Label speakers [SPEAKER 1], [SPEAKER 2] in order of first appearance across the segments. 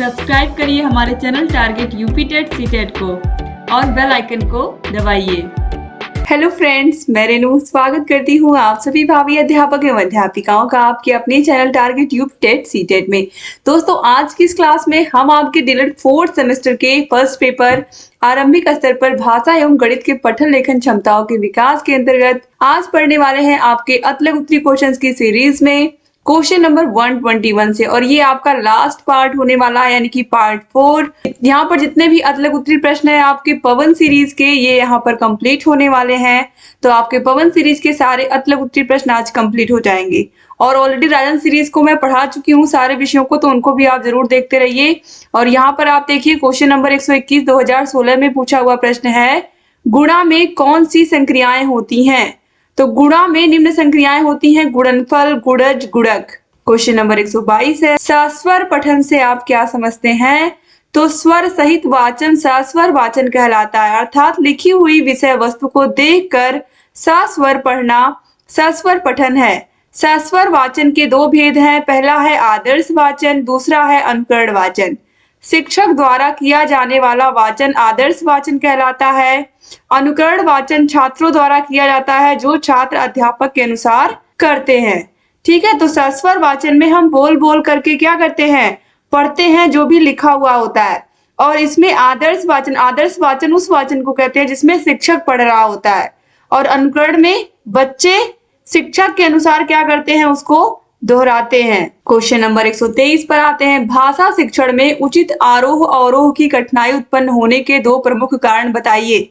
[SPEAKER 1] Subscribe करिए हमारे channel target UP TET CTET को और बेल आइकन को दबाइए।
[SPEAKER 2] हेलो फ्रेंड्स, मैं रेनू स्वागत करती हूँ आप सभी भावी अध्यापक एवं अध्यापिकाओं का आपके अपने channel target UP TET CTET में। दोस्तों, आज की इस क्लास में हम आपके डीएलएड 4th सेमेस्टर के फर्स्ट पेपर आरंभिक स्तर पर भाषा एवं गणित के पठन लेखन क्षमताओं के विकास के अंतर्गत आज पढ़ने वाले हैं आपके अतलग उत्तरी क्वेश्चंस की सीरीज में क्वेश्चन नंबर 121 से। और ये आपका लास्ट पार्ट होने वाला है, यानी कि पार्ट 4। यहाँ पर जितने भी अतलग उत्तरी प्रश्न है आपके पवन सीरीज के, ये यहाँ पर कंप्लीट होने वाले हैं। तो आपके पवन सीरीज के सारे अतलग उत्तरी प्रश्न आज कंप्लीट हो जाएंगे। और ऑलरेडी राजन सीरीज को मैं पढ़ा चुकी हूँ सारे विषयों को, तो उनको भी आप जरूर देखते रहिए। और यहाँ पर आप देखिए क्वेश्चन नंबर 121 2016 में पूछा हुआ प्रश्न है, गुणा में कौन सी संक्रियाएं होती हैं? तो गुणा में निम्न संक्रियाएं होती हैं गुणनफल, गुणज, गुणक। क्वेश्चन नंबर 122 है, सस्वर पठन से आप क्या समझते हैं? तो स्वर सहित वाचन सस्वर वाचन कहलाता है, अर्थात लिखी हुई विषय वस्तु को देखकर सस्वर पढ़ना सस्वर पठन है। सस्वर वाचन के दो भेद हैं, पहला है आदर्श वाचन, दूसरा है अनुकरण वाचन। शिक्षक द्वारा किया जाने वाला वाचन आदर्श वाचन कहलाता है। अनुकरण वाचन छात्रों द्वारा किया जाता है, जो छात्र अध्यापक के अनुसार करते हैं। ठीक है, तो सस्वर वाचन में हम बोल बोल करके क्या करते हैं, पढ़ते हैं जो भी लिखा हुआ होता है। और इसमें आदर्श वाचन उस वाचन को कहते हैं जिसमें शिक्षक पढ़ रहा होता है। और अनुकरण में बच्चे शिक्षक के अनुसार क्या करते हैं, उसको दोहराते हैं। क्वेश्चन नंबर 123 पर आते हैं, भाषा शिक्षण में उचित आरोह अवरोह की कठिनाई उत्पन्न होने के दो प्रमुख कारण बताइए।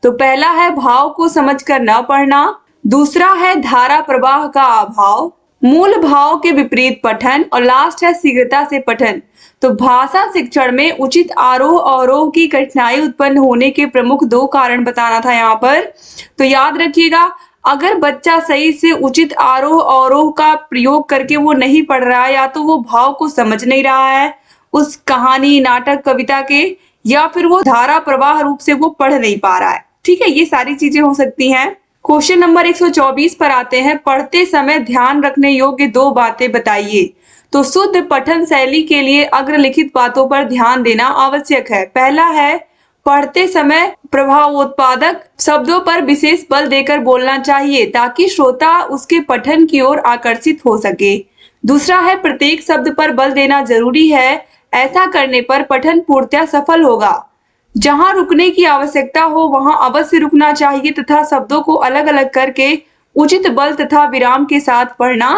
[SPEAKER 2] तो पहला है भाव को समझकर न पढ़ना, दूसरा है धारा प्रवाह का अभाव, मूल भाव के विपरीत पठन, और लास्ट है शीघ्रता से पठन। तो भाषा शिक्षण में उचित आरोह अवरोह की कठिनाई उत्पन्न होने के प्रमुख दो कारण बताना था यहाँ पर। तो याद रखिएगा, अगर बच्चा सही से उचित आरोह अवरोह का प्रयोग करके वो नहीं पढ़ रहा है, या तो वो भाव को समझ नहीं रहा है उस कहानी, नाटक, कविता के, या फिर वो धारा प्रवाह रूप से वो पढ़ नहीं पा रहा है। ठीक है, ये सारी चीजें हो सकती हैं। क्वेश्चन नंबर 124 पर आते हैं, पढ़ते समय ध्यान रखने योग्य दो बातें बताइए। तो शुद्ध पठन शैली के लिए अग्रलिखित बातों पर ध्यान देना आवश्यक है। पहला है, पढ़ते समय प्रभावोत्पादक शब्दों पर विशेष बल देकर बोलना चाहिए ताकि श्रोता उसके पठन की ओर आकर्षित हो सके। दूसरा है, प्रत्येक शब्द पर बल देना जरूरी है, ऐसा करने पर पठन पूर्णतः सफल होगा। जहां रुकने की आवश्यकता हो वहां अवश्य रुकना चाहिए तथा शब्दों को अलग अलग करके उचित बल तथा विराम के साथ पढ़ना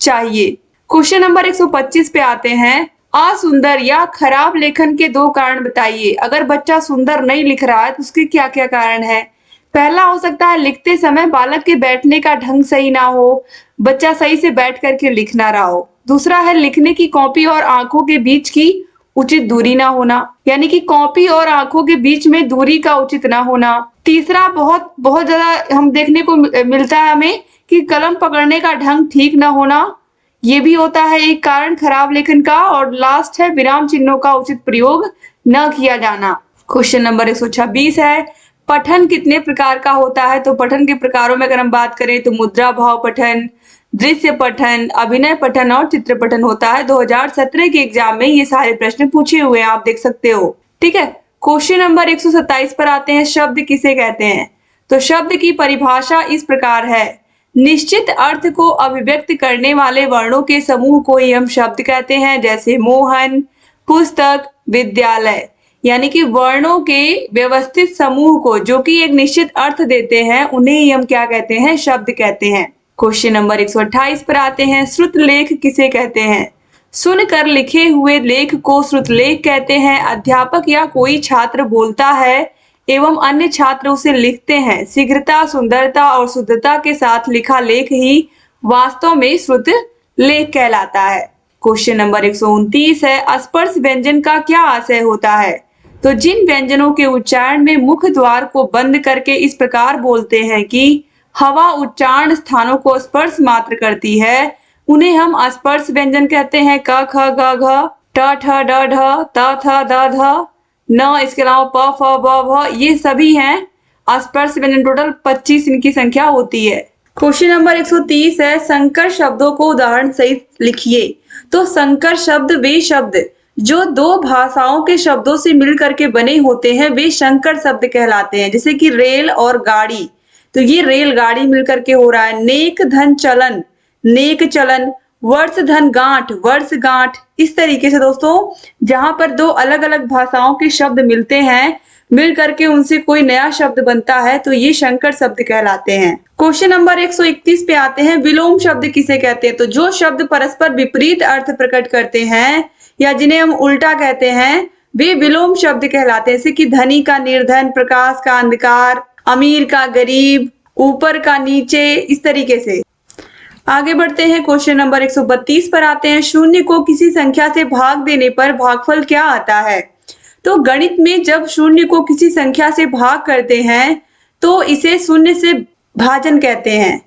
[SPEAKER 2] चाहिए। क्वेश्चन नंबर 125 पे आते हैं, असुंदर या खराब लेखन के दो कारण बताइए। अगर बच्चा सुंदर नहीं लिख रहा है तो उसके क्या क्या कारण है? पहला हो सकता है, लिखते समय बालक के बैठने का ढंग सही ना हो, बच्चा सही से बैठ करके लिख ना रहा हो। दूसरा है, लिखने की कॉपी और आंखों के बीच की उचित दूरी ना होना, यानी कि कॉपी और आंखों के बीच में दूरी का उचित ना होना। तीसरा, बहुत बहुत ज्यादा हम देखने को मिलता है हमें कि कलम पकड़ने का ढंग ठीक ना होना, ये भी होता है एक कारण खराब लेखन का। और लास्ट है, विराम चिन्हों का उचित प्रयोग न किया जाना। क्वेश्चन नंबर 126 है, पठन कितने प्रकार का होता है? तो पठन के प्रकारों में अगर हम बात करें तो मुद्रा भाव पठन, दृश्य पठन, अभिनय पठन और चित्र पठन होता है। 2017 के एग्जाम में ये सारे प्रश्न पूछे हुए हैं, आप देख सकते हो। ठीक है, क्वेश्चन नंबर 127 पर आते हैं, शब्द किसे कहते हैं? तो शब्द की परिभाषा इस प्रकार है, निश्चित अर्थ को अभिव्यक्त करने वाले वर्णों के समूह को ही हम शब्द कहते हैं, जैसे मोहन, पुस्तक, विद्यालय। यानी कि वर्णों के व्यवस्थित समूह को जो कि एक निश्चित अर्थ देते हैं, उन्हें ही हम क्या कहते हैं, शब्द कहते हैं। क्वेश्चन नंबर 128 पर आते हैं, श्रुत लेख किसे कहते हैं? सुनकर लिखे हुए लेख को श्रुत लेख कहते हैं। अध्यापक या कोई छात्र बोलता है एवं अन्य छात्र उसे लिखते हैं, शीघ्रता, सुंदरता और शुद्धता के साथ लिखा लेख ही वास्तव में श्रुत लेख कहलाता है। क्वेश्चन नंबर 129 है, स्पर्श व्यंजन का क्या आशय होता है? तो जिन व्यंजनों के उच्चारण में मुख द्वार को बंद करके इस प्रकार बोलते हैं कि हवा उच्चारण स्थानों को स्पर्श मात्र करती है, उन्हें हम स्पर्श व्यंजन कहते हैं। क, ख, ग, घ, ट, ठ, ड, ढ, त, थ, द, ध, न, इसके अलावा प, फ, ब, भ, ये सभी हैं स्पर्श व्यंजन। टोटल 25 इनकी संख्या होती है। क्वेश्चन नंबर 130 है, संकर शब्दों को उदाहरण सहित लिखिए। तो संकर शब्द वे शब्द जो दो भाषाओं के शब्दों से मिल करके बने होते हैं वे संकर शब्द कहलाते हैं, जैसे कि रेल और गाड़ी। तो ये रेलगाड़ी मिल करके हो रहा है। नेक धन चलन, नेक चलन, वर्ष धन गांठ, वर्ष गांठ। इस तरीके से दोस्तों जहां पर दो अलग अलग भाषाओं के शब्द मिलते हैं, मिल करके उनसे कोई नया शब्द बनता है, तो ये संकर शब्द कहलाते हैं। क्वेश्चन नंबर 131 पे आते हैं, विलोम शब्द किसे कहते हैं? तो जो शब्द परस्पर विपरीत अर्थ प्रकट करते हैं या जिन्हें हम उल्टा कहते हैं वे विलोम शब्द कहलाते हैं, जैसे कि धनी का निर्धन, प्रकाश का अंधकार, अमीर का गरीब, ऊपर का नीचे। इस तरीके से आगे बढ़ते हैं। क्वेश्चन नंबर 132 पर आते हैं, शून्य को किसी संख्या से भाग देने पर भागफल क्या आता है? तो गणित में जब शून्य को किसी संख्या से भाग करते हैं तो इसे शून्य से भाजन कहते हैं।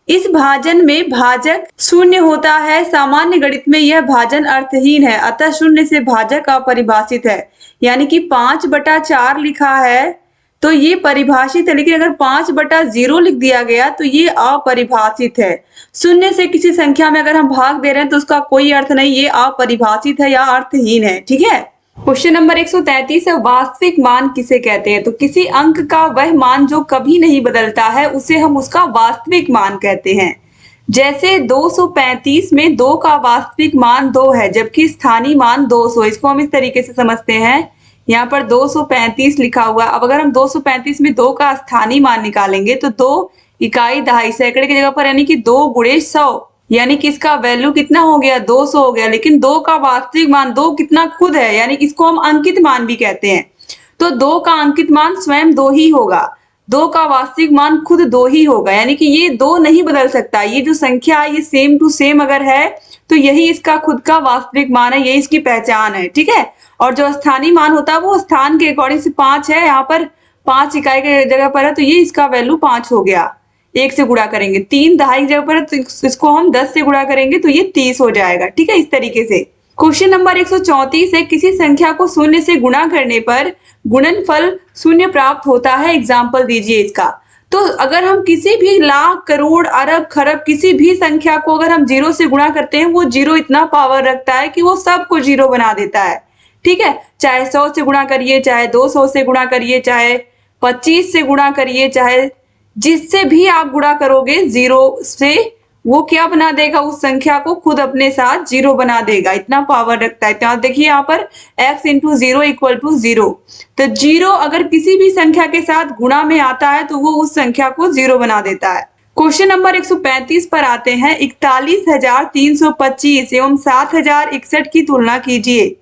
[SPEAKER 2] इस भाजन में भाजक शून्य होता है। सामान्य गणित में यह भाजन अर्थहीन है, अतः शून्य से भाजक अपरिभाषित है। यानी कि 5/4 लिखा है तो ये परिभाषित है, लेकिन अगर 5/0 लिख दिया गया तो ये अपरिभाषित है। शून्य से किसी संख्या में अगर हम भाग दे रहे हैं तो उसका कोई अर्थ नहीं, ये अपरिभाषित है या अर्थहीन है। ठीक है। क्वेश्चन नंबर 133 है, वास्तविक मान किसे कहते हैं? तो किसी अंक का वह मान जो कभी नहीं बदलता है उसे हम उसका वास्तविक मान कहते हैं। जैसे 235 में 2 का वास्तविक मान 2 है जबकि स्थानीय मान 200। इसको हम इस तरीके से समझते हैं, यहाँ पर 235 लिखा हुआ। अब अगर हम 235 में 2 का स्थानीय मान निकालेंगे तो 2 इकाई दहाई सैकड़े की जगह पर यानी कि 2 गुणे 100, यानी कि इसका वैल्यू कितना हो गया? 200 हो गया। लेकिन 2 का वास्तविक मान 2 कितना खुद है, यानी इसको हम अंकित मान भी कहते हैं। तो 2 का अंकित मान स्वयं 2 ही होगा, 2 का वास्तविक मान खुद 2 ही होगा, यानी कि ये 2 नहीं बदल सकता। ये जो संख्या है ये सेम टू सेम अगर है तो यही इसका खुद का वास्तविक मान है, यही इसकी पहचान है। ठीक है। और जो स्थानीय मान होता है वो स्थान के अकॉर्डिंग से 5 है, यहाँ पर 5 इकाई की जगह पर है तो ये इसका वैल्यू 5 हो गया। 1 से गुणा करेंगे, 3 दहाई की जगह पर है तो इसको हम 10 से गुणा करेंगे तो ये 30 हो जाएगा। ठीक है। इस तरीके से क्वेश्चन नंबर 134 है, किसी संख्या को शून्य से गुणा करने पर गुणनफल शून्य प्राप्त होता है, एग्जाम्पल दीजिए इसका। तो अगर हम किसी भी लाख, करोड़, अरब, खरब किसी भी संख्या को अगर हम 0 से गुणा करते हैं वो 0 इतना पावर रखता है कि वो सबको 0 बना देता है। ठीक है। चाहे 100 से गुणा करिए, चाहे 200 से गुणा करिए, चाहे 25 से गुणा करिए, चाहे जिससे भी आप गुणा करोगे 0 से, वो क्या बना देगा? उस संख्या को खुद अपने साथ 0 बना देगा, इतना पावर रखता है। तो देखिए यहाँ पर x × 0 = 0। तो 0 अगर किसी भी संख्या के साथ गुणा में आता है तो वो उस संख्या को 0 बना देता है। क्वेश्चन नंबर 135 पर आते हैं, 41,325 एवं 7,061 की तुलना कीजिए।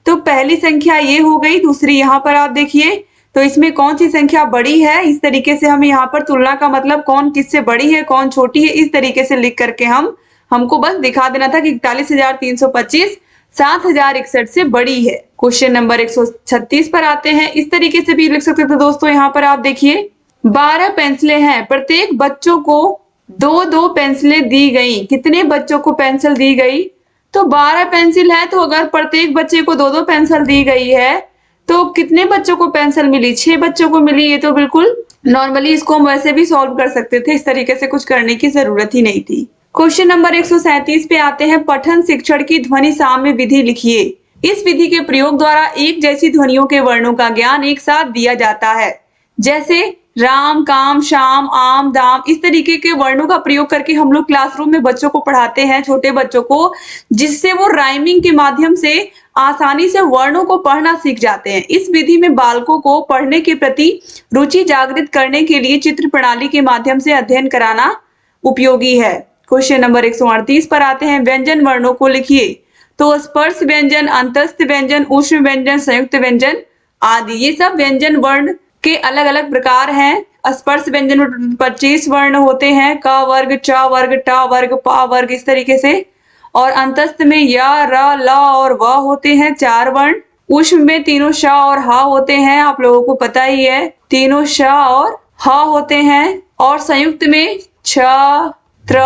[SPEAKER 2] तो पहली संख्या ये हो गई, दूसरी यहाँ पर आप देखिए तो इसमें कौन सी संख्या बड़ी है, इस तरीके से हमें यहाँ पर तुलना का मतलब कौन किससे बड़ी है कौन छोटी है, इस तरीके से लिख करके हमको बस दिखा देना था कि 41,325 7,061 से बड़ी है। क्वेश्चन नंबर 136 पर आते हैं, इस तरीके से भी लिख सकते थे दोस्तों। यहाँ पर आप देखिए 12 पेंसिलें हैं, प्रत्येक बच्चों को 2-2 पेंसिलें दी गई। कितने बच्चों को पेंसिल दी गई? तो 12 पेंसिल है, तो अगर प्रत्येक बच्चे को 2-2 पेंसिल दी गई है तो कितने बच्चों को पेंसिल मिली? 6 बच्चों को मिली। ये तो बिल्कुल नॉर्मली इसको हम वैसे भी सॉल्व कर सकते थे, इस तरीके से कुछ करने की जरूरत ही नहीं थी। क्वेश्चन नंबर 137 पे आते हैं, पठन शिक्षण की ध्वनि साम्य विधि लिखिए। इस विधि के प्रयोग द्वारा एक जैसी ध्वनियों के वर्णों का ज्ञान एक साथ दिया जाता है, जैसे राम, काम, शाम, आम, दाम। इस तरीके के वर्णों का प्रयोग करके हम लोग क्लासरूम में बच्चों को पढ़ाते हैं, छोटे बच्चों को, जिससे वो राइमिंग के माध्यम से आसानी से वर्णों को पढ़ना सीख जाते हैं। इस विधि में बालकों को पढ़ने के प्रति रुचि जागृत करने के लिए चित्र प्रणाली के माध्यम से अध्ययन कराना उपयोगी है। क्वेश्चन नंबर 138 पर आते हैं, व्यंजन वर्णों को लिखिए। तो स्पर्श व्यंजन, अंतस्थ व्यंजन, ऊष्म व्यंजन, संयुक्त व्यंजन आदि, ये सब व्यंजन वर्ण के अलग अलग प्रकार हैं। स्पर्श व्यंजन में 25 वर्ण होते हैं, क वर्ग, च वर्ग, ट वर्ग, प वर्ग, इस तरीके से। और अंतस्थ में य, र, ल और व होते हैं 4 वर्ण। ऊष्म में तीनों श और ह होते हैं, आप लोगों को पता ही है, तीनों श और ह होते हैं। और संयुक्त में छ, त्र,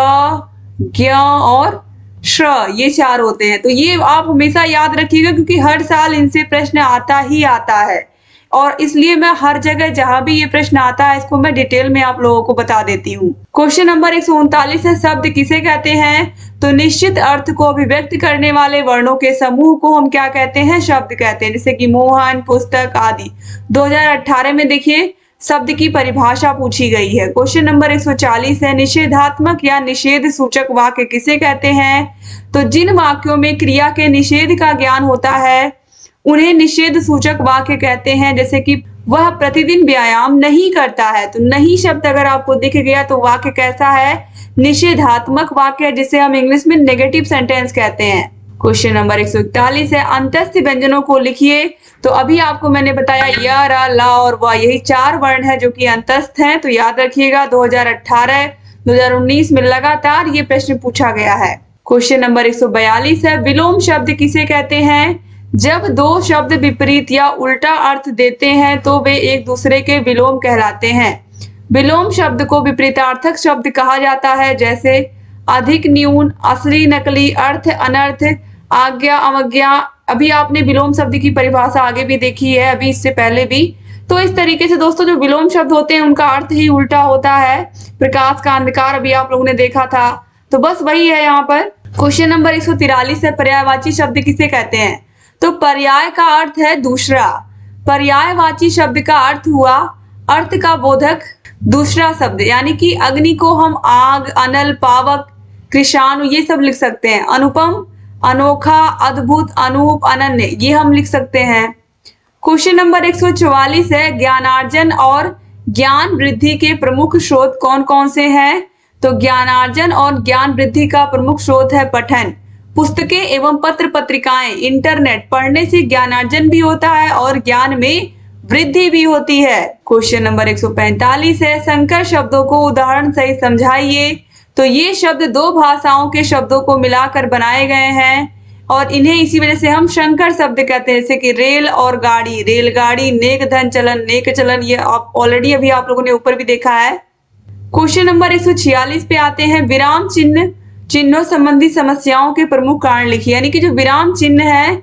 [SPEAKER 2] ज्ञ और श्र, ये 4 होते हैं। तो ये आप हमेशा याद रखिएगा क्योंकि हर साल इनसे प्रश्न आता ही आता है। और इसलिए मैं हर जगह जहां भी ये प्रश्न आता है इसको मैं डिटेल में आप लोगों को बता देती हूँ। क्वेश्चन नंबर 139 है, शब्द किसे कहते हैं? तो निश्चित अर्थ को अभिव्यक्त करने वाले वर्णों के समूह को हम क्या कहते हैं? शब्द कहते हैं, जैसे कि मोहन, पुस्तक आदि। 2018 में देखिए शब्द की परिभाषा पूछी गई है। क्वेश्चन नंबर 140 है, निषेधात्मक या निषेध सूचक वाक्य किसे कहते हैं? तो जिन वाक्यों में क्रिया के निषेध का ज्ञान होता है उन्हें निषेध सूचक वाक्य कहते हैं। जैसे कि वह प्रतिदिन व्यायाम नहीं करता है, तो नहीं शब्द अगर आपको दिख गया तो वाक्य कैसा है? निषेधात्मक वाक्य, जिसे हम इंग्लिश में नेगेटिव सेंटेंस कहते हैं। क्वेश्चन नंबर 141 है, अंतस्थ व्यंजनों को लिखिए। तो अभी आपको मैंने बताया य, र, ल और व, यही 4 वर्ण है जो कि अंतस्थ हैं। तो याद रखिएगा 2018 2019 में लगातार ये प्रश्न पूछा गया है। क्वेश्चन नंबर 142 है, विलोम शब्द किसे कहते हैं? जब दो शब्द विपरीत या उल्टा अर्थ देते हैं तो वे एक दूसरे के विलोम कहलाते हैं। विलोम शब्द को विपरीतार्थक शब्द कहा जाता है, जैसे अधिक, न्यून, असली, नकली, अर्थ, अनर्थ, आज्ञा, अवज्ञा। अभी आपने विलोम शब्द की परिभाषा आगे भी देखी है, अभी इससे पहले भी। तो इस तरीके से दोस्तों जो विलोम शब्द होते हैं उनका अर्थ ही उल्टा होता है। प्रकाश का अंधकार अभी आप लोगों ने देखा था, तो बस वही है यहाँ पर। क्वेश्चन नंबर 143 है, पर्यायवाची शब्द किसे कहते हैं? तो पर्याय का अर्थ है दूसरा। पर्यायवाची शब्द का अर्थ हुआ अर्थ का बोधक दूसरा शब्द, यानी कि अग्नि को हम आग, अनल, पावक, कृषाणु ये सब लिख सकते हैं। अनुपम, अनोखा, अद्भुत, अनूप, अनन्य ये हम लिख सकते हैं। क्वेश्चन नंबर 144 है, ज्ञानार्जन और ज्ञान वृद्धि के प्रमुख स्रोत कौन कौन से हैं? तो ज्ञानार्जन और ज्ञान वृद्धि का प्रमुख स्रोत है पठन, पुस्तकें एवं पत्र पत्रिकाएं, इंटरनेट। पढ़ने से ज्ञानार्जन भी होता है और ज्ञान में वृद्धि भी होती है। क्वेश्चन नंबर 145 है, संकर शब्दों को उदाहरण सहित समझाइए। तो ये शब्द दो भाषाओं के शब्दों को मिलाकर बनाए गए हैं और इन्हें इसी वजह से हम संकर शब्द कहते हैं, जैसे कि रेल और गाड़ी, रेलगाड़ी, नेक धन चलन, नेक चलन, ये आप ऑलरेडी अभी आप लोगों ने ऊपर भी देखा है। क्वेश्चन नंबर 146 पे आते हैं, विराम चिन्हों संबंधी समस्याओं के प्रमुख कारण लिखिए। यानी कि जो विराम चिन्ह है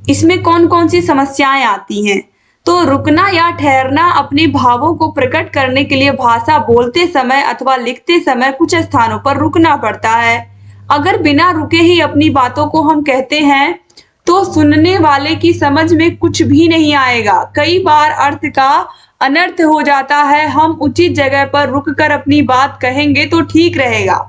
[SPEAKER 2] इसमें कौन कौन सी समस्याएं आती हैं? तो रुकना या ठहरना अपने भावों को प्रकट करने के लिए भाषा बोलते समय अथवा लिखते समय कुछ स्थानों पर रुकना पड़ता है। अगर बिना रुके ही अपनी बातों को हम कहते हैं तो सुनने वाले की समझ में कुछ भी नहीं आएगा। कई बार अर्थ का अनर्थ हो जाता है। हम उचित जगह पर रुककर अपनी बात कहेंगे तो ठीक रहेगा।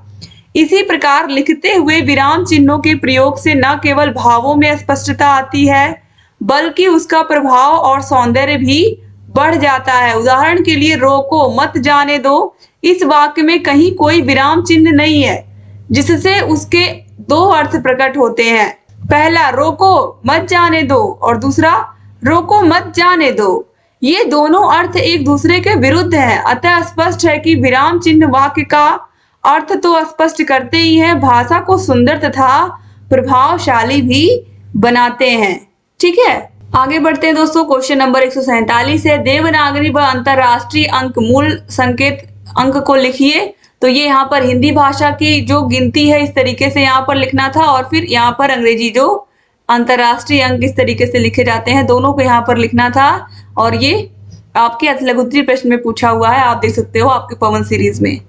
[SPEAKER 2] इसी प्रकार लिखते हुए विराम चिन्हों के प्रयोग से न केवल भावों में स्पष्टता आती है बल्कि उसका प्रभाव और सौंदर्य भी बढ़ जाता है। उदाहरण के लिए, रोको मत जाने दो, इस वाक्य में कहीं कोई विराम चिन्ह नहीं है जिससे उसके दो अर्थ प्रकट होते हैं। पहला रोको मत जाने दो और दूसरा रोको मत जाने दो। ये दोनों अर्थ एक दूसरे के विरुद्ध हैं। अतः स्पष्ट है कि विराम चिन्ह वाक्य का अर्थ तो स्पष्ट करते ही हैं, भाषा को सुंदर तथा प्रभावशाली भी बनाते हैं। ठीक है, आगे बढ़ते हैं दोस्तों। क्वेश्चन नंबर 147 है, देवनागरी व अंतरराष्ट्रीय अंक मूल संकेत अंक को लिखिए। तो ये यहाँ पर हिंदी भाषा की जो गिनती है इस तरीके से यहाँ पर लिखना था और फिर यहाँ पर अंग्रेजी जो अंतरराष्ट्रीय अंक इस तरीके से लिखे जाते हैं, दोनों को यहाँ पर लिखना था। और ये आपके लघुत्तरीय प्रश्न में पूछा हुआ है, आप देख सकते हो आपके पवन सीरीज में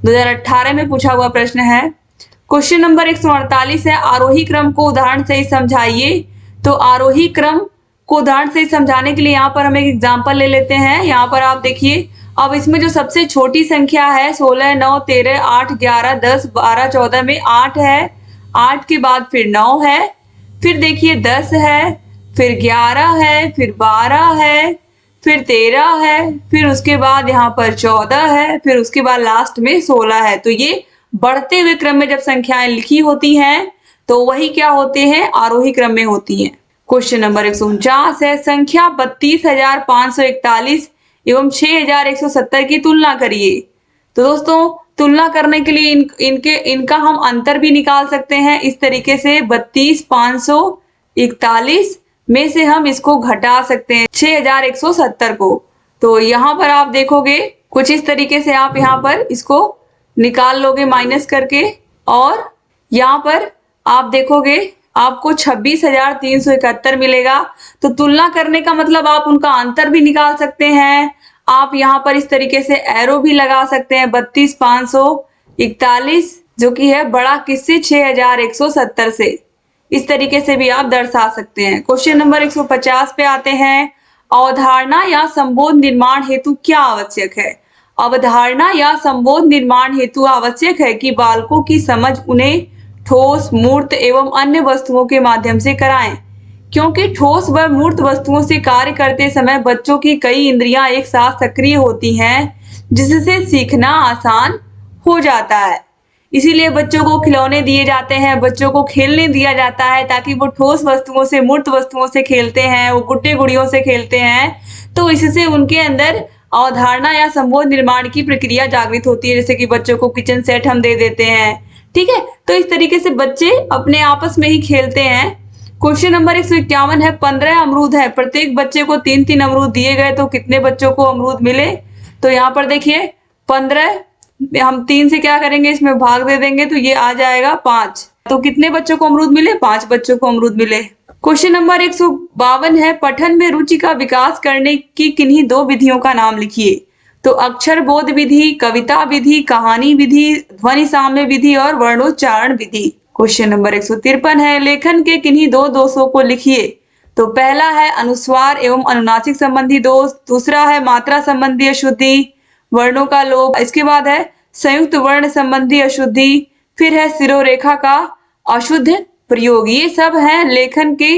[SPEAKER 2] 2018 में पूछा हुआ प्रश्न है। क्वेश्चन नंबर 148 है, आरोही क्रम को उदाहरण से ही समझाइए। तो आरोही क्रम को उदाहरण से समझाने के लिए यहाँ पर हम एक एग्जाम्पल ले लेते हैं। यहाँ पर आप देखिए, अब इसमें जो सबसे छोटी संख्या है 16, 9, 13, 8, 11, 10, 12, 14 में 8 है। 8 के बाद फिर 9 है, फिर देखिए 10 है, फिर 11 है, फिर 12 है, फिर 13 है, फिर उसके बाद यहाँ पर 14 है, फिर उसके बाद लास्ट में 16 है। तो ये बढ़ते हुए क्रम में जब संख्याएं लिखी होती हैं तो वही क्या होते हैं? आरोही क्रम में होती हैं। क्वेश्चन नंबर 149 है, संख्या 32,541 एवं 6,170 की तुलना करिए। तो दोस्तों तुलना करने के लिए इनका हम अंतर भी निकाल सकते हैं इस तरीके से। 32,541 में से हम इसको घटा सकते हैं 6,170 को। तो यहाँ पर आप देखोगे कुछ इस तरीके से आप यहाँ पर इसको निकाल लोगे माइनस करके, और यहाँ पर आप देखोगे आपको 26,371 मिलेगा। तो तुलना करने का मतलब आप उनका अंतर भी निकाल सकते हैं। आप यहाँ पर इस तरीके से एरो भी लगा सकते हैं 32,541 जो कि है बड़ा किससे 6,170 से। इस तरीके से भी आप दर्शा सकते हैं। क्वेश्चन नंबर 150 पे आते हैं। अवधारणा या संबोध निर्माण हेतु क्या आवश्यक है? अवधारणा या संबोध निर्माण हेतु आवश्यक है कि बालकों की समझ उन्हें ठोस, मूर्त एवं अन्य वस्तुओं के माध्यम से कराएं, क्योंकि ठोस व मूर्त वस्तुओं से कार्य करते समय बच्चों की कई इंद्रियां एक साथ सक्रिय होती हैं, जिससे सीखना आसान हो जाता है। इसीलिए बच्चों को खिलौने दिए जाते हैं, बच्चों को खेलने दिया जाता है ताकि वो ठोस वस्तुओं से, मूर्त वस्तुओं से खेलते हैं, वो गुड्डे गुड़ियों से खेलते हैं। तो इससे उनके अंदर अवधारणा या संबोध निर्माण की प्रक्रिया जागृत होती है। जैसे कि बच्चों को किचन सेट हम दे देते हैं, ठीक है। तो इस तरीके से बच्चे अपने आपस में ही खेलते हैं। क्वेश्चन नंबर 151 है। 15 अमरूद है, प्रत्येक बच्चे को 3-3 अमरूद दिए गए तो कितने बच्चों को अमरूद मिले? तो यहाँ पर देखिए 15 हम 3 से क्या करेंगे, इसमें भाग दे देंगे तो ये आ जाएगा 5। तो कितने बच्चों को अमरूद मिले? 5 बच्चों को अमरूद मिले। क्वेश्चन नंबर 152 है। पठन में रुचि का विकास करने की किन्हीं 2 विधियों का नाम लिखिए। तो अक्षर बोध विधि, कविता विधि, कहानी विधि, ध्वनि साम्य विधि और वर्णोच्चारण विधि। क्वेश्चन नंबर 153 है। लेखन के किन्हीं 2 दोषों को लिखिए। तो पहला है अनुस्वार एवं अनुनासिक संबंधी दोष, दूसरा है मात्रा संबंधी अशुद्धि, वर्णों का लोप, इसके बाद है संयुक्त वर्ण संबंधी अशुद्धि, फिर है सिरोरेखा का अशुद्ध प्रयोग। ये सब है लेखन के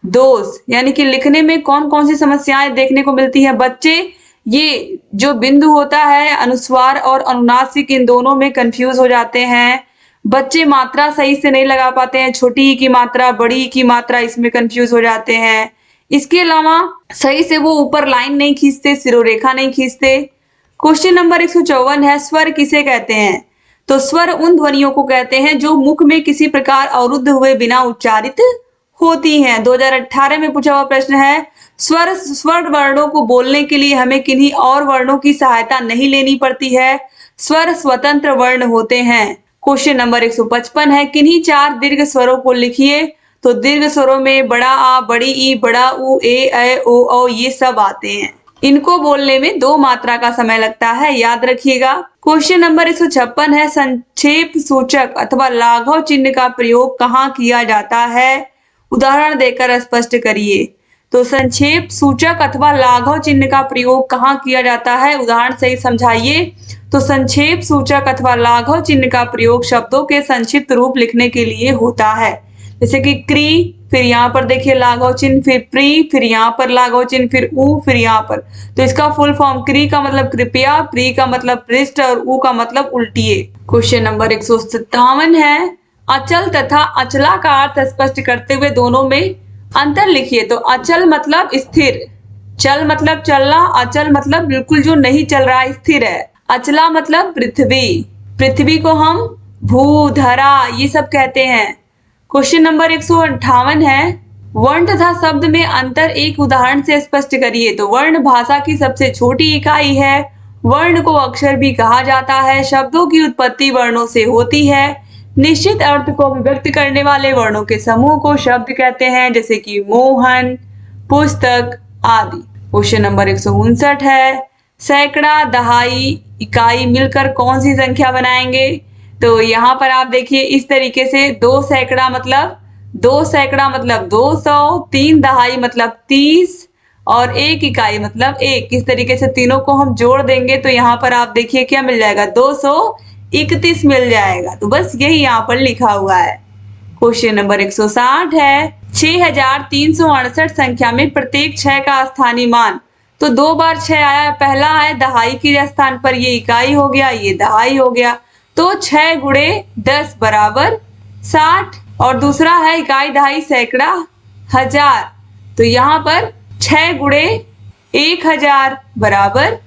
[SPEAKER 2] दोष, यानी कि लिखने में कौन कौन सी समस्याएं देखने को मिलती है। बच्चे ये जो बिंदु होता है अनुस्वार और अनुनासिक, इन दोनों में कंफ्यूज हो जाते हैं। बच्चे मात्रा सही से नहीं लगा पाते हैं, छोटी ई की मात्रा, बड़ी ई की मात्रा, इसमें कंफ्यूज हो जाते हैं। इसके अलावा सही से वो ऊपर लाइन नहीं खींचते, सिरोरेखा नहीं खींचते। क्वेश्चन नंबर 154 है। स्वर किसे कहते हैं? तो स्वर उन ध्वनियों को कहते हैं जो मुख में किसी प्रकार अवरुद्ध हुए बिना उच्चारित होती हैं। 2018 में पूछा हुआ प्रश्न है। स्वर वर्णों को बोलने के लिए हमें किन्हीं और वर्णों की सहायता नहीं लेनी पड़ती है। स्वर स्वतंत्र वर्ण होते हैं। क्वेश्चन नंबर 155 है। किन्हीं 4 दीर्घ स्वरों को लिखिए। तो दीर्घ स्वरों में बड़ा आ, बड़ी ई, बड़ा उ, ए, ओ, औ ये सब आते हैं। इनको बोलने में 2 मात्रा का समय लगता है, याद रखिएगा। क्वेश्चन नंबर 156 है। संक्षेप सूचक अथवा लाघव चिन्ह का प्रयोग कहाँ किया जाता है? उदाहरण देकर स्पष्ट करिए। तो संक्षेप सूचक अथवा लाघव चिन्ह का प्रयोग कहाँ किया जाता है? उदाहरण से ही समझाइए। तो संक्षेप सूचक अथवा लाघव चिन्ह का प्रयोग शब्दों के संक्षिप्त रूप लिखने के लिए होता है। जैसे कि क्री, फिर यहाँ पर देखिए लाघव चिन्ह, फिर प्री, फिर यहाँ पर लाघव चिन्ह, फिर ऊ, फिर यहाँ पर। तो इसका फुल फॉर्म क्री का मतलब कृपया, प्री का मतलब पृष्ठ और ऊ का मतलब उल्टिए। क्वेश्चन नंबर 157 है। अचल तथा अचला का अर्थ स्पष्ट करते हुए दोनों में अंतर लिखिए। तो अचल मतलब स्थिर, चल मतलब चलना, अचल मतलब बिल्कुल जो नहीं चल रहा है, स्थिर है। अचला मतलब पृथ्वी, पृथ्वी को हम भू, धरा ये सब कहते हैं। क्वेश्चन नंबर 158 है। वर्ण तथा शब्द में अंतर एक उदाहरण से स्पष्ट करिए। तो वर्ण भाषा की सबसे छोटी इकाई है। वर्ण को अक्षर भी कहा जाता है। शब्दों की उत्पत्ति वर्णों से होती है। निश्चित अर्थ को अभिव्यक्त करने वाले वर्णों के समूह को शब्द कहते हैं, जैसे कि मोहन, पुस्तक आदि। क्वेश्चन नंबर 159 है। सैकड़ा, दहाई, इकाई मिलकर कौन सी संख्या बनाएंगे? तो यहाँ पर आप देखिए इस तरीके से 2 सैकड़ा मतलब 200, 3 दहाई मतलब 30 और 1 इकाई मतलब 1। इस तरीके से तीनों को हम जोड़ देंगे तो यहाँ पर आप देखिए क्या मिल जाएगा, 231 मिल जाएगा। तो बस यही यहाँ पर लिखा हुआ है। क्वेश्चन नंबर 160 है। 6368 संख्या में प्रत्येक 6 का स्थानीय मान। तो 2 बार 6 आया, पहला है दहाई के स्थान पर, ये इकाई हो गया, ये दहाई हो गया। तो 6 गुणे 10 बराबर 60 और दूसरा है इकाई, दहाई, सैकड़ा, हजार। तो यहाँ पर 6 गुणे 1000 बराबर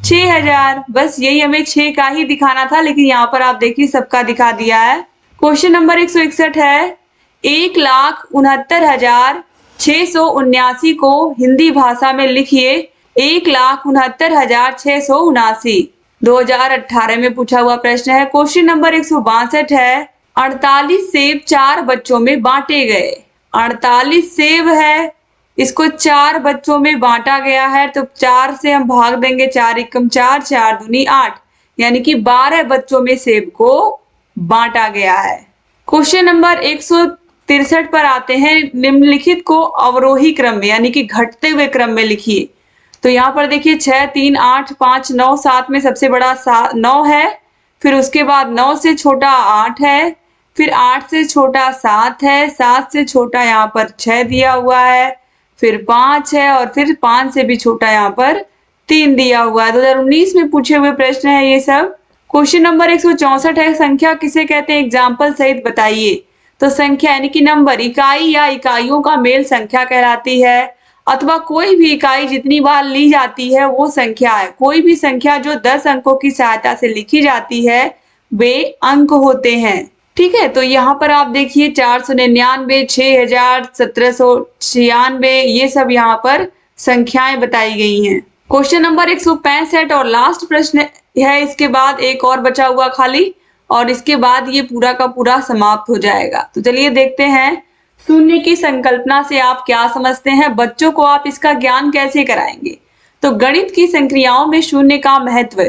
[SPEAKER 2] 6000। बस यही हमें 6 का ही दिखाना था, लेकिन यहाँ पर आप देखिए सबका दिखा दिया है। क्वेश्चन नंबर 161 है। 1,69,679 को हिंदी भाषा में लिखिए। 1,69,679 2018 में पूछा हुआ प्रश्न है। क्वेश्चन नंबर 162 है। 48 सेब 4 बच्चों में बांटे गए। 48 सेब है, इसको 4 बच्चों में बांटा गया है, तो 4 से हम भाग देंगे, 4 एकम 4, 4 दूनी 8, यानी कि 12 बच्चों में सेब को बांटा गया है। क्वेश्चन नंबर 163 पर आते हैं। निम्नलिखित को अवरोही क्रम में यानी कि घटते हुए क्रम में लिखिए। तो यहाँ पर देखिए 6, 3, 8, 5, 9, 7 में सबसे बड़ा 9 है, फिर उसके बाद 9 से छोटा 8 है, फिर 8 से छोटा 7 है, 7 से छोटा यहाँ पर 6 दिया हुआ है, फिर 5 है और फिर 5 से भी छोटा यहाँ पर 3 दिया हुआ है। 2019 में पूछे हुए प्रश्न है ये सब। क्वेश्चन नंबर 164 है, संख्या किसे कहते हैं, एग्जाम्पल सहित बताइए। तो संख्या यानी कि नंबर, इकाई या इकाइयों का मेल संख्या कहलाती है, अथवा कोई भी इकाई जितनी बार ली जाती है वो संख्या है। कोई भी संख्या जो 10 अंकों की सहायता से लिखी जाती है वे अंक होते हैं। ठीक है, तो यहाँ पर आप देखिए 499, 6000, 1796, ये सब यहाँ पर संख्याएं बताई गई हैं। क्वेश्चन नंबर 165 और लास्ट प्रश्न है, इसके बाद एक और बचा हुआ खाली, और इसके बाद ये पूरा का पूरा समाप्त हो जाएगा। तो चलिए देखते हैं, शून्य की संकल्पना से आप क्या समझते हैं, बच्चों को आप इसका ज्ञान कैसे कराएंगे। तो गणित की संक्रियाओं में शून्य का महत्व,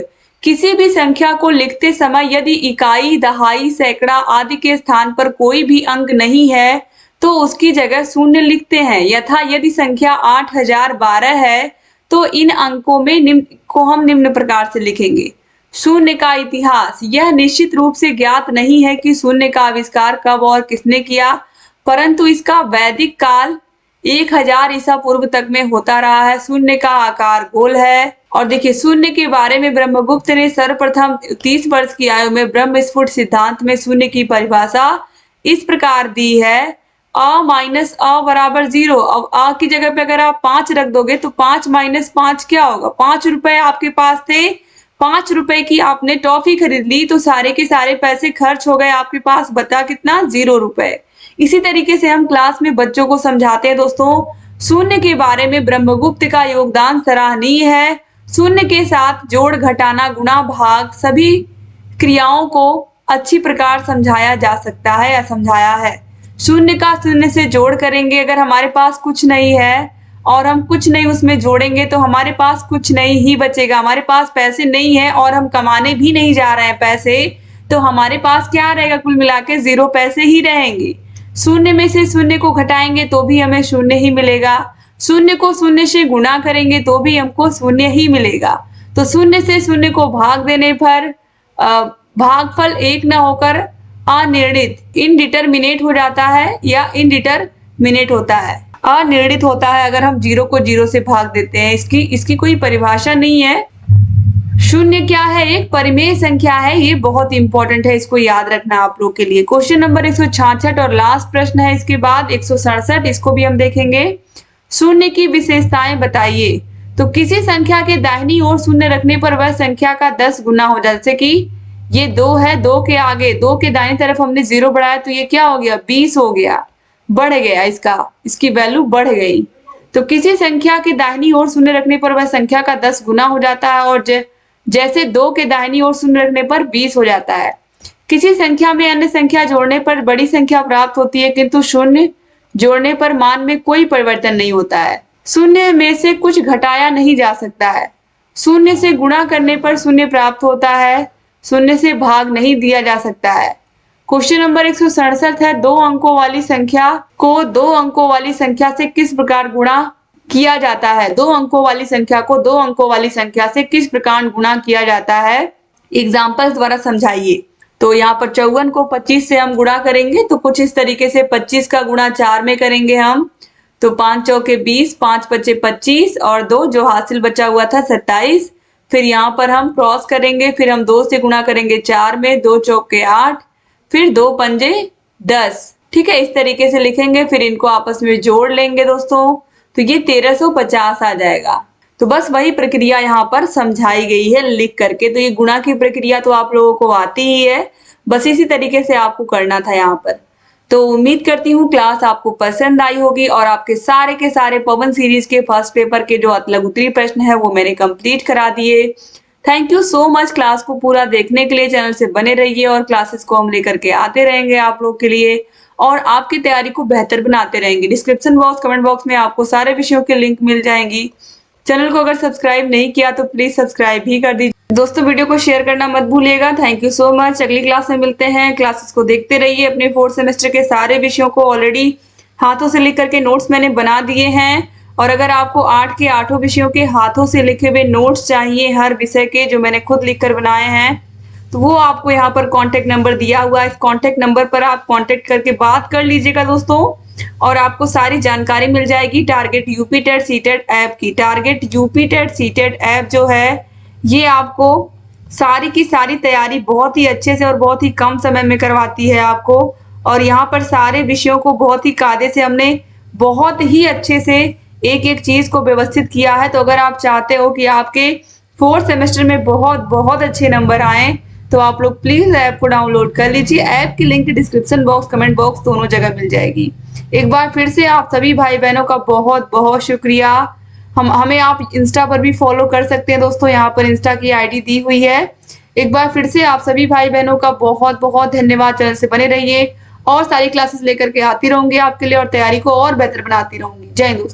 [SPEAKER 2] किसी भी संख्या को लिखते समय यदि इकाई, दहाई, सैकड़ा आदि के स्थान पर कोई भी अंक नहीं है तो उसकी जगह शून्य लिखते हैं। यथा यदि संख्या 8012 है तो इन अंकों में हम निम्न प्रकार से लिखेंगे। शून्य का इतिहास, यह निश्चित रूप से ज्ञात नहीं है कि शून्य का आविष्कार कब और किसने किया, परंतु इसका वैदिक काल 1000 ईसा पूर्व तक में होता रहा है। शून्य का आकार गोल है। और देखिए शून्य के बारे में ब्रह्मगुप्त ने सर्वप्रथम 30 वर्ष की आयु में ब्रह्म स्फुट सिद्धांत में शून्य की परिभाषा इस प्रकार दी है, अ माइनस अ बराबर 0। अब अ की जगह पे अगर आप 5 रख दोगे तो 5 माइनस 5 क्या होगा, 5 रुपए आपके पास थे, 5 रुपए की आपने टॉफी खरीद ली तो सारे के सारे पैसे खर्च हो गए, आपके पास बता कितना, 0 रुपए। इसी तरीके से हम क्लास में बच्चों को समझाते हैं दोस्तों, शून्य के बारे में ब्रह्मगुप्त का योगदान सराहनीय है। शून्य के साथ जोड़, घटाना, गुणा, भाग सभी क्रियाओं को अच्छी प्रकार समझाया जा सकता है या समझाया है। शून्य का शून्य से जोड़ करेंगे, अगर हमारे पास कुछ नहीं है और हम कुछ नहीं उसमें जोड़ेंगे तो हमारे पास कुछ नहीं ही बचेगा। हमारे पास पैसे नहीं है और हम कमाने भी नहीं जा रहे हैं पैसे, तो हमारे पास क्या रहेगा, कुल मिला के 0 पैसे ही रहेंगे। शून्य में से शून्य को घटाएंगे तो भी हमें शून्य ही मिलेगा। शून्य को शून्य से गुणा करेंगे तो भी हमको शून्य ही मिलेगा। तो शून्य से शून्य को भाग देने पर भागफल 1 न होकर अनिर्णित, इनडिटरमिनेट हो जाता है या इनडिटरमिनेट होता है, अनिर्णित होता है अगर हम 0 को 0 से भाग देते हैं। इसकी कोई परिभाषा नहीं है। शून्य क्या है, एक परिमेय संख्या है, ये बहुत इंपॉर्टेंट है, इसको याद रखना आप लोग के लिए। क्वेश्चन नंबर 166 और लास्ट प्रश्न है इसके बाद 167, इसको भी हम देखेंगे। शून्य की विशेषताएं बताइए। तो किसी संख्या के दाहिनी ओर शून्य रखने पर वह संख्या का 10 गुना हो जाए, जैसे कि ये 2 है, 2 के आगे 2 के दाहिनी तरफ हमने 0 बढ़ाया तो ये क्या हो गया, 20 हो गया, बढ़ गया, इसकी वैल्यू बढ़ गई। तो किसी संख्या के दाहिनी ओर शून्य रखने पर वह संख्या का 10 गुना हो जाता है, और जैसे 2 के दाहिनी ओर शून्य रखने पर 20 हो जाता है। किसी संख्या में अन्य संख्या जोड़ने पर बड़ी संख्या प्राप्त होती है, किंतु शून्य जोड़ने पर मान में कोई परिवर्तन नहीं होता है। शून्य में से कुछ घटाया नहीं जा सकता है। शून्य से गुणा करने पर शून्य प्राप्त होता है, शून्य से भाग नहीं दिया जा सकता है। क्वेश्चन नंबर 167 है, 2 अंकों वाली संख्या को 2 अंकों वाली संख्या से किस प्रकार गुणा किया जाता है। 2 अंकों वाली संख्या को 2 अंकों वाली संख्या से किस प्रकार गुणा किया जाता है, एग्जाम्पल द्वारा समझाइए। तो यहाँ पर 54 को 25 से हम गुणा करेंगे तो कुछ इस तरीके से 25 का गुणा 4 में करेंगे हम, तो 5 चौके 20, 5 पचे 25 और 2 जो हासिल बचा हुआ था 27। फिर यहाँ पर हम क्रॉस करेंगे, फिर हम 2 से गुणा करेंगे 4 में, 2 चौके 8, फिर 2 पंजे 10। ठीक है, इस तरीके से लिखेंगे, फिर इनको आपस में जोड़ लेंगे दोस्तों, तो ये 1350 आ जाएगा। तो बस वही प्रक्रिया यहाँ पर समझाई गई है लिख करके। तो ये गुणा की प्रक्रिया तो आप लोगों को आती ही है, बस इसी तरीके से आपको करना था यहाँ पर। तो उम्मीद करती हूँ क्लास आपको पसंद आई होगी और आपके सारे के सारे पवन सीरीज के फर्स्ट पेपर के जो लघुत्तरी प्रश्न है वो मैंने कंप्लीट करा दिए। Thank you so much class को पूरा देखने के लिए। चैनल से बने रहिए और क्लासेस को हम लेकर के आते रहेंगे आप लोग के लिए और आपकी तैयारी को बेहतर बनाते रहेंगे। डिस्क्रिप्शन बॉक्स, कमेंट बॉक्स में आपको सारे विषयों के लिंक मिल जाएंगी। चैनल को अगर सब्सक्राइब नहीं किया तो प्लीज सब्सक्राइब भी कर दीजिए। दोस्तों वीडियो को शेयर करना मत भूलिएगा। Thank you so much. अगली क्लास में मिलते हैं। क्लासेस को देखते रहिए। अपने 4th सेमेस्टर के सारे विषयों को ऑलरेडी हाथों से लिख करके नोट्स मैंने बना दिए हैं और अगर आपको 8 के 8 विषयों के हाथों से लिखे हुए नोट्स चाहिए हर विषय के, जो मैंने खुद लिखकर बनाए हैं, तो वो आपको यहाँ पर कांटेक्ट नंबर दिया हुआ है। इस कांटेक्ट नंबर पर आप कांटेक्ट करके बात कर लीजिएगा दोस्तों और आपको सारी जानकारी मिल जाएगी target UP TET CTET app की। Target UP TET CTET app जो है ये आपको सारी की सारी तैयारी बहुत ही अच्छे से और बहुत ही कम समय में करवाती है आपको और यहाँ पर सारे विषयों को बहुत ही कायदे से हमने बहुत ही अच्छे से एक एक चीज को व्यवस्थित किया है। तो अगर आप चाहते हो कि आपके 4th सेमेस्टर में बहुत बहुत अच्छे नंबर आए तो आप लोग प्लीज ऐप को डाउनलोड कर लीजिए। ऐप की link description box, comment box दोनों जगह मिल जाएगी। एक बार फिर से आप सभी भाई बहनों का बहुत बहुत शुक्रिया। हमें आप इंस्टा पर भी फॉलो कर सकते हैं दोस्तों, यहाँ पर इंस्टा की आईडी दी हुई है। एक बार फिर से आप सभी भाई बहनों का बहुत बहुत धन्यवाद। चैनल से बने रहिए और सारी क्लासेस लेकर के आती रहूंगी आपके लिए और तैयारी को और बेहतर बनाती रहूंगी। जय हिंद दोस्तों।